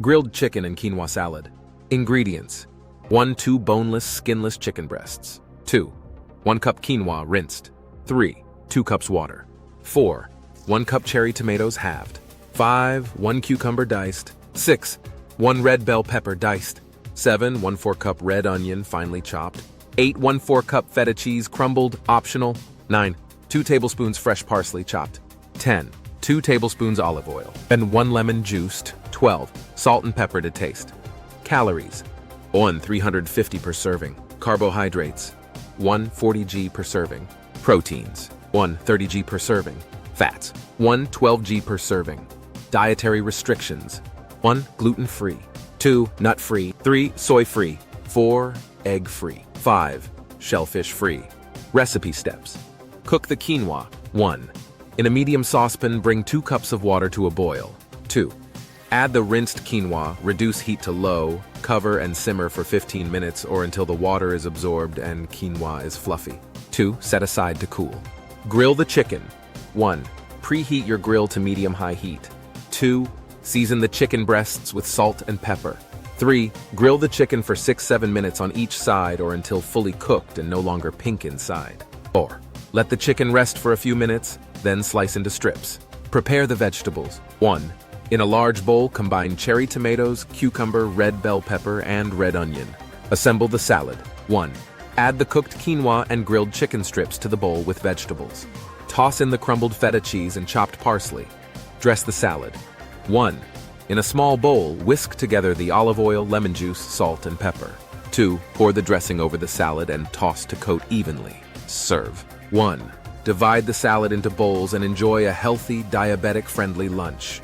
Grilled chicken and quinoa salad. Ingredients: 1-2 boneless, skinless chicken breasts. 2. 1 cup quinoa, rinsed. 3. 2 cups water. 4. 1 cup cherry tomatoes, halved. 5. 1 cucumber, diced. 6. 1 red bell pepper, diced. 7. 1/4 cup red onion, finely chopped. 8. 1/4 cup feta cheese, crumbled, optional. 9. 2 tablespoons fresh parsley, chopped. 10. 2 tablespoons olive oil. And 1 lemon, juiced. 12. Salt and pepper to taste. Calories: 1. 350 per serving. Carbohydrates: 1. 40 g per serving. Proteins: 1. 30 g per serving. Fats: 1. 12 g per serving. Dietary restrictions: 1. Gluten-free. 2. Nut-free. 3. Soy-free. 4. Egg-free. 5. Shellfish-free. Recipe steps: cook the quinoa. 1. In a medium saucepan, bring 2 cups of water to a boil. 2. Add the rinsed quinoa, reduce heat to low, cover and simmer for 15 minutes or until the water is absorbed and quinoa is fluffy. 2. Set aside to cool. Grill the chicken. 1. Preheat your grill to medium-high heat. 2. Season the chicken breasts with salt and pepper. 3. Grill the chicken for 6-7 minutes on each side or until fully cooked and no longer pink inside. 4. Let the chicken rest for a few minutes, then slice into strips. Prepare the vegetables. 1. In a large bowl, combine cherry tomatoes, cucumber, red bell pepper, and red onion. Assemble the salad. 1. Add the cooked quinoa and grilled chicken strips to the bowl with vegetables. Toss in the crumbled feta cheese and chopped parsley. Dress the salad. 1. In a small bowl, whisk together the olive oil, lemon juice, salt, and pepper. 2. Pour the dressing over the salad and toss to coat evenly. Serve. 1. Divide the salad into bowls and enjoy a healthy, diabetic-friendly lunch.